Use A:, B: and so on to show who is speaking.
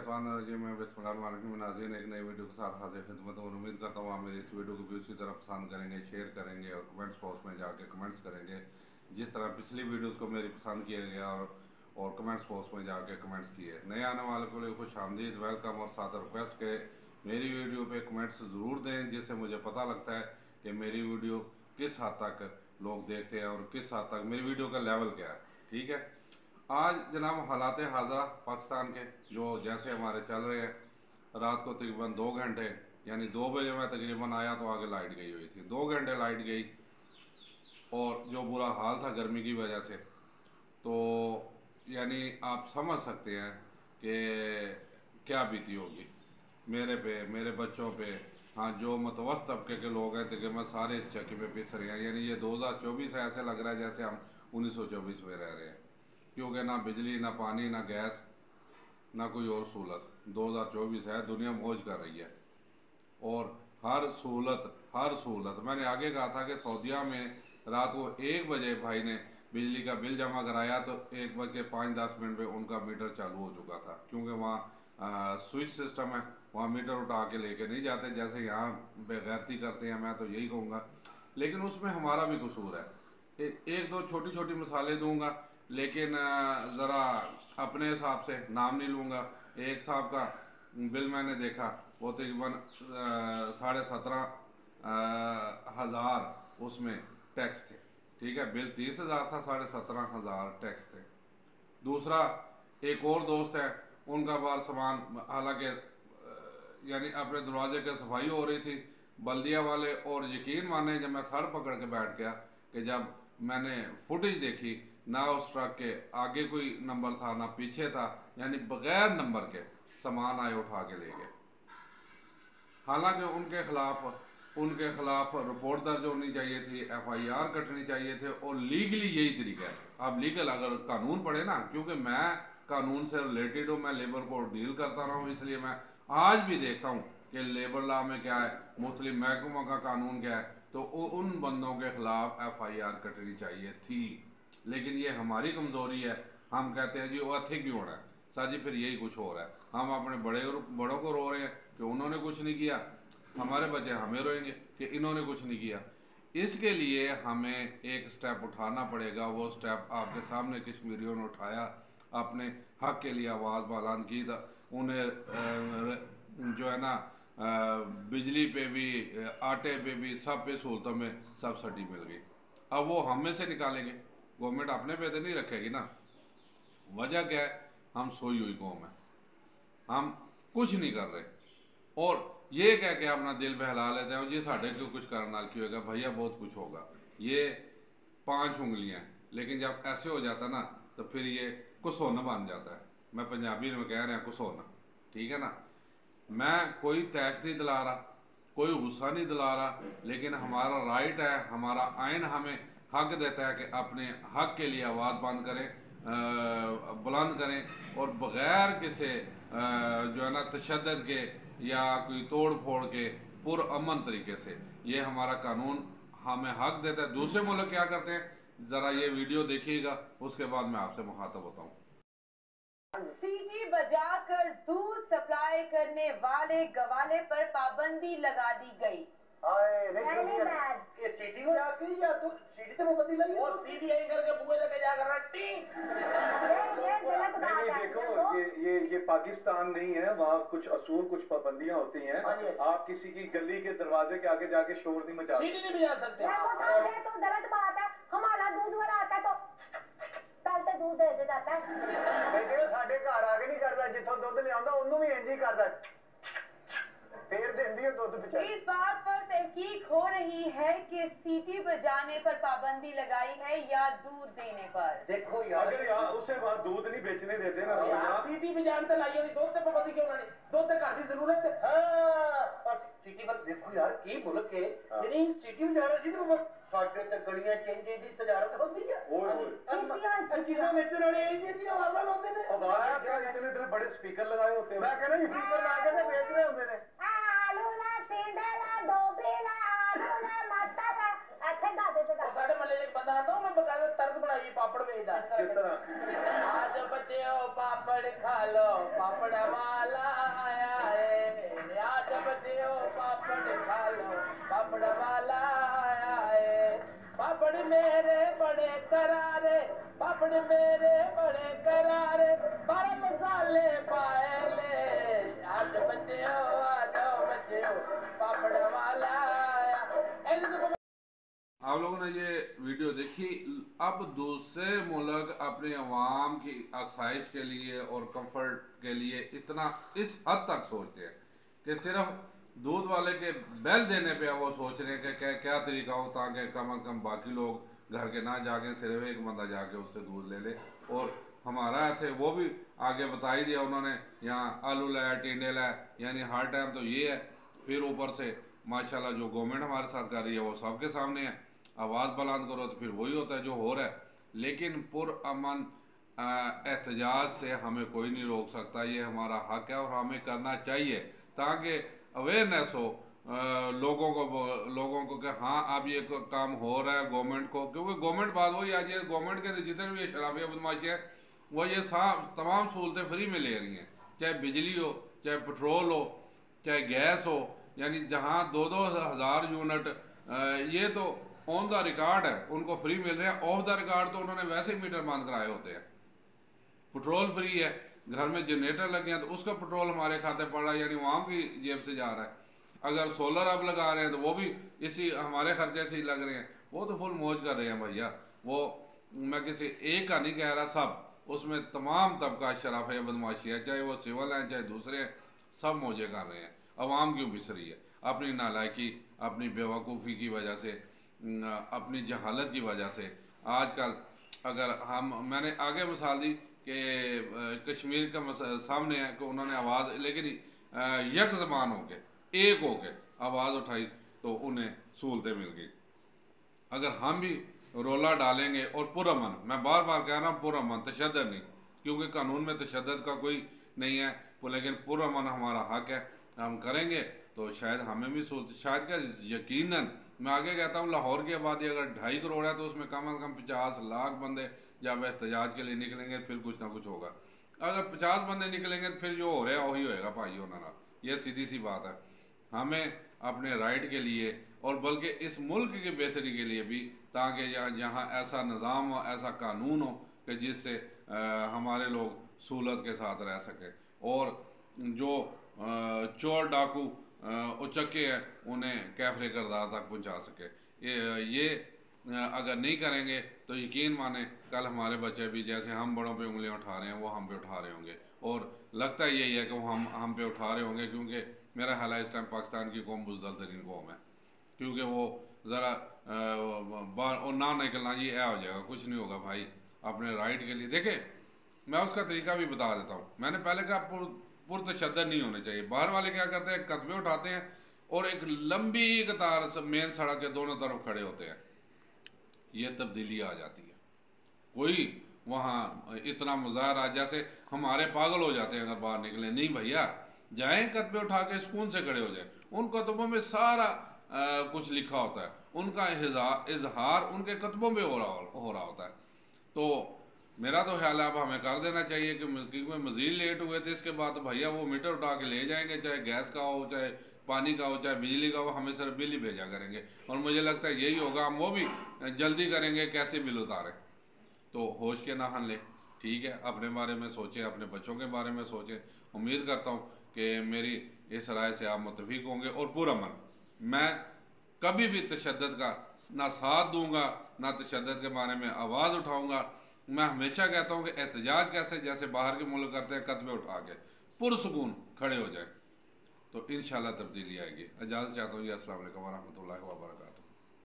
A: नाज़रीन, एक नई वीडियो के साथ हाजिर खिदमत हूँ। उम्मीद करता हूँ आप मेरी इस वीडियो को भी उसी तरह पसंद करेंगे, शेयर करेंगे और कमेंट्स बॉक्स में जाके कमेंट्स करेंगे जिस तरह पिछली वीडियोस को मेरी पसंद किया गया और कमेंट्स बॉक्स में जाके कमेंट्स किए। नए आने वाले को लिए खुश आमदीद, वेलकम और साथ रिक्वेस्ट के मेरी वीडियो पे कमेंट्स ज़रूर दें, जिससे मुझे पता लगता है कि मेरी वीडियो किस हद तक लोग देखते हैं और किस हद तक मेरी वीडियो का लेवल क्या है। ठीक है, आज जनाब हालात हाज़रा पाकिस्तान के जो जैसे हमारे चल रहे हैं, रात को तकरीबन 2 घंटे यानी 2 बजे मैं तकरीबन आया तो आगे लाइट गई हुई थी। 2 घंटे लाइट गई और जो बुरा हाल था गर्मी की वजह से, तो यानी आप समझ सकते हैं कि क्या बीती होगी मेरे पे, मेरे बच्चों पे। हाँ, जो मतवस्त तबके के लोग हैं तकरीबन सारे इस चक्की पे पिस रहे हैं। यानी ये 2024 है, ऐसे लग रहा है जैसे हम 1924 में रह रहे हैं, क्योंकि ना बिजली, ना पानी, ना गैस, ना कोई और सहूलत। 2024 है, दुनिया मौज कर रही है और हर सहूलत मैंने आगे कहा था कि सऊदीया में रात को 1 बजे भाई ने बिजली का बिल जमा कराया तो 1 बज के 5-10 मिनट में उनका मीटर चालू हो चुका था, क्योंकि वहाँ स्विच सिस्टम है, वहाँ मीटर उठा के लेके नहीं जाते जैसे यहाँ बेगैरती करते हैं। मैं तो यही कहूँगा, लेकिन उसमें हमारा भी कसूर है। एक दो छोटी छोटी मिसालें दूंगा, लेकिन ज़रा अपने हिसाब से नाम नहीं लूँगा। एक साहब का बिल मैंने देखा, वो तकरीबन 17,500 उसमें टैक्स थे। ठीक है, बिल 30,000 था, 17,500 टैक्स थे। दूसरा एक और दोस्त है, उनका बार सामान, हालांकि यानी अपने दरवाजे की सफाई हो रही थी बल्दिया वाले, और यकीन माने जब मैं सर पकड़ के बैठ गया कि जब मैंने फुटेज देखी, ना उस ट्रक के आगे कोई नंबर था ना पीछे था, यानी बगैर नंबर के सामान आए उठा के ले गए। हालांकि उनके खिलाफ रिपोर्ट दर्ज होनी चाहिए थी, FIR कटनी चाहिए थे, और लीगली यही तरीका है। अब लीगल अगर कानून पढ़े ना, क्योंकि मैं कानून से रिलेटेड हूँ, मैं लेबर को डील करता रहा हूँ, इसलिए मैं आज भी देखता हूँ कि लेबर लॉ में क्या है, मुख्तलिफ महकमों का कानून क्या है। तो उन बंदों के खिलाफ FIR कटनी चाहिए थी, लेकिन ये हमारी कमजोरी है। हम कहते हैं जी वो थे क्यों होना है सर जी, फिर यही कुछ हो रहा है। हम अपने बड़ों को रो रहे हैं कि उन्होंने कुछ नहीं किया, हमारे बच्चे हमें रोएंगे कि इन्होंने कुछ नहीं किया। इसके लिए हमें एक स्टेप उठाना पड़ेगा। वो स्टेप आपके सामने कश्मीरियों ने उठाया, अपने हक के लिए आवाज़ बुलंद की। उन्हें जो है ना बिजली पे भी, आटे पे भी, सब पे सहूलतों में सब्सिडी मिल गई। अब वो हम में से निकालेंगे, गवर्नमेंट अपने पे तो नहीं रखेगी ना। वजह क्या है, हम सोई हुई कौम है, हम कुछ नहीं कर रहे, और ये कह के अपना दिल बहला लेते हैं जी साढ़े क्यों कुछ करना क्यों होगा। भैया बहुत कुछ होगा, ये 5 उंगलियां, लेकिन जब ऐसे हो जाता ना तो फिर ये कुसोना बन जाता है। मैं पंजाबी में कह रहा हूँ कुसोना, ठीक है ना। मैं कोई तैश नहीं दिला रहा, कोई गुस्सा नहीं दिला रहा, लेकिन हमारा राइट है, हमारा आइन हमें हक देता है कि अपने हक के लिए आवाज़ बंद करें, बुलंद करें, और बग़ैर किसी जो है ना तशद्दुद के या कोई तोड़ फोड़ के पुरअमन तरीके से। ये हमारा कानून हमें हक देता है। दूसरे मुल्क क्या करते हैं, ज़रा ये वीडियो देखिएगा, उसके बाद मैं आपसे मुखातब होता हूँ।
B: सीटी बजाकर दूध सप्लाई करने वाले गवाले पर पाबंदी लगा दी गई।
C: ये सीटी बजा के या तो सीटी तो पाबंदी लगी, वो सीटी यही करके बुए लगे जाकर रट्टी।
D: नहीं देखो, ये पाकिस्तान नहीं है, वहाँ कुछ असूल, कुछ पाबंदियाँ होती हैं। आप किसी की गली के दरवाजे के आगे जाके शोर नहीं मचा,
C: सीटी नहीं बजा सकते।
B: तो गलत बात है, हमारा दूध वाला आता तो तलते दूध दे जाता है।
D: साढ़े घर आगे नहीं करता, जिथों दुध लिया उन्होंने भी इंज ही करता, फिर देंदी है दुध बेचारी।
B: इस बात पर तहकीक हो रही है कि सीटी बजाने पर पाबंदी लगाई है या दूध देने पर।
D: देखो यार, अगर यार उसे वहाँ दूध नहीं बेचने देते ना,
C: यार सीटी बजाने तो लाई होनी, दूध पे पाबंदी क्यों लानी? दूध तो घर की जरूरत है। हाँ, और सीटी पर देखो यार की मुल्क है, यानी सीटी बजा रहे सी तो साढ़े ते गलियां चेंजे दी तजारत होती है। चीज़ें बेचने वाले ये आवाज़ लाते हैं,
D: आवाज़ क्या, इतने बड़े स्पीकर लगाए होते हैं। मैं कह रहा हूँ स्पीकर लगा के बेच रहे होते हैं।
C: साढ़े महल्ले एक बंदा आता हूँ, मैं बकायदा तर्ज बनाई पापड़ बेचदा।
D: किस तरह?
C: आज बच्चे पापड़ खा लो, पापड़ वाला मेरे बड़े करारे, बड़े मसाले पाए ले, आज बच्चे हो पापड़ वाला आया।
A: आप लोगों ने ये वीडियो देखी। अब दूसरे मुल्क अपने अवाम की आसाइश के लिए और कंफर्ट के लिए इतना इस हद तक सोचते हैं कि सिर्फ दूध वाले के बैल देने पे वो सोच रहे हैं कि क्या तरीका हो ताकि कम अज कम बाकी लोग घर के ना जाके सिर्फ एक बंदा जाके उससे दूध ले ले। और हमारा थे वो भी आगे बता ही दिया उन्होंने, यहाँ आलू लाया, टिंडे लाया, यानी हर टाइम तो ये है। फिर ऊपर से माशाल्लाह जो गवर्नमेंट हमारे साथ कर रही है वो सबके सामने है। आवाज़ बुलंद करो तो फिर वही होता है जो हो रहा है। लेकिन पुरअमन एहतजाज से हमें कोई नहीं रोक सकता, ये हमारा हक है और हमें करना चाहिए ताकि अवेयरनेस हो लोगों को कि हाँ अब ये काम हो रहा है गवर्नमेंट को। क्योंकि गवर्नमेंट बात वही आज ये गवर्नमेंट के जितने भी शराबिया बदमाशी है वो ये तमाम सहूलतें फ्री में ले रही हैं, चाहे बिजली हो, चाहे पेट्रोल हो, चाहे गैस हो। यानी जहाँ 2-2 हज़ार यूनिट ये तो ऑन द रिकॉर्ड है उनको फ्री मिल रहे हैं, ऑफ द रिकॉर्ड तो उन्होंने वैसे ही मीटर बंद कराए होते हैं। पेट्रोल फ्री है, घर में जनरेटर लगे हैं तो उसका पेट्रोल हमारे खाते पड़ रहा है, यानी वहाँ की जेब से जा रहा है। अगर सोलर अब लगा रहे हैं तो वो भी इसी हमारे खर्चे से ही लग रहे हैं। वो तो फुल मौज कर रहे हैं भैया। वो मैं किसी एक का नहीं कह रहा, सब उसमें तमाम तबका शराफ है, बदमाशी है, चाहे वो सिविल हैं चाहे दूसरे हैं, सब मौजे कर रहे हैं। अवाम क्यों बिस रही है अपनी नालायकी, अपनी बेवकूफ़ी की वजह से, अपनी जहालत की वजह से। आजकल अगर मैंने आगे मिसाल दी कि कश्मीर का सामने है कि उन्होंने आवाज़, लेकिन यक ज़बान होके एक होके आवाज़ उठाई तो उन्हें सहूलतें मिल गई। अगर हम भी रोला डालेंगे और पुरअमन, मैं बार बार कह रहा हूँ पुरअमन, तशद्दुद नहीं, क्योंकि कानून में तशद्दुद का कोई नहीं है, लेकिन पुरअमन हमारा हक है, हम करेंगे तो शायद हमें भी शायद क्या यकीनन मैं आगे कहता हूँ लाहौर की आबादी अगर 2.5 करोड़ है तो उसमें कम से कम 50 लाख बंदे जब एहतजाज के लिए निकलेंगे फिर कुछ ना कुछ होगा। अगर 50 बंदे निकलेंगे तो फिर जो हो रहा है वही होएगा भाई होना, ये सीधी सी बात है। हमें अपने राइट के लिए और बल्कि इस मुल्क की बेहतरी के लिए भी, ताकि जहाँ ऐसा निज़ाम हो, ऐसा कानून हो कि जिससे हमारे लोग सहूलत के साथ रह सकें और जो चोर डाकू उचक्के हैं उन्हें कैफरे करदार तक पहुँचा सके। ये अगर नहीं करेंगे तो यकीन माने कल हमारे बच्चे भी जैसे हम बड़ों पे उंगलियां उठा रहे हैं वो हम पे उठा रहे होंगे। और लगता यही है कि वो हम पे उठा रहे होंगे, क्योंकि मेरा ख्याल है इस टाइम पाकिस्तान की कौम बुज़दिल तरीन कौम है, क्योंकि वो ज़रा और ना निकलना जी ऐ हो जाएगा, कुछ नहीं होगा भाई। अपने राइट के लिए देखे, मैं उसका तरीका भी बता देता हूँ। मैंने पहले कहा पुरतशद्दद नहीं होने चाहिए। बाहर वाले क्या करते हैं, कदमे उठाते हैं और एक लंबी कतार मेन सड़क के दोनों तरफ खड़े होते हैं। ये तब्दीली आ जाती है, कोई वहाँ इतना मुजाहरा जैसे हमारे पागल हो जाते हैं अगर बाहर निकले। नहीं भैया, जाएं कदमे उठा के सुकून से खड़े हो जाए। उन कदमों में सारा कुछ लिखा होता है, उनका इजहार उनके कदमों में हो रहा होता है। तो मेरा तो ख्याल है अब हमें कर देना चाहिए कि मज़ीद लेट हुए थे इसके बाद तो भैया वो मीटर उठा के ले जाएंगे, चाहे गैस का हो, चाहे पानी का हो, चाहे बिजली का हो, हमें सिर्फ बिल ही भेजा करेंगे। और मुझे लगता है यही होगा, हम वो भी जल्दी करेंगे कैसे बिल उतारें। तो होश के नाहन ले, ठीक है, अपने बारे में सोचें, अपने बच्चों के बारे में सोचें। उम्मीद करता हूँ कि मेरी इस राय से आप मुतफिक होंगे। और पुरअमन, मैं कभी भी तशद्दुद का ना साथ दूंगा ना तशद्दुद के बारे में आवाज़ उठाऊंगा। मैं हमेशा कहता हूँ कि एहतजाज कैसे जैसे बाहर के मुल्क करते हैं, कदमे उठा के पुरसुकून खड़े हो जाए तो इंशाल्लाह तब्दीली आएगी। इजाज़त चाहता हूँ। अस्सलाम वालेकुम व रहमतुल्लाहि व बरकातुहू।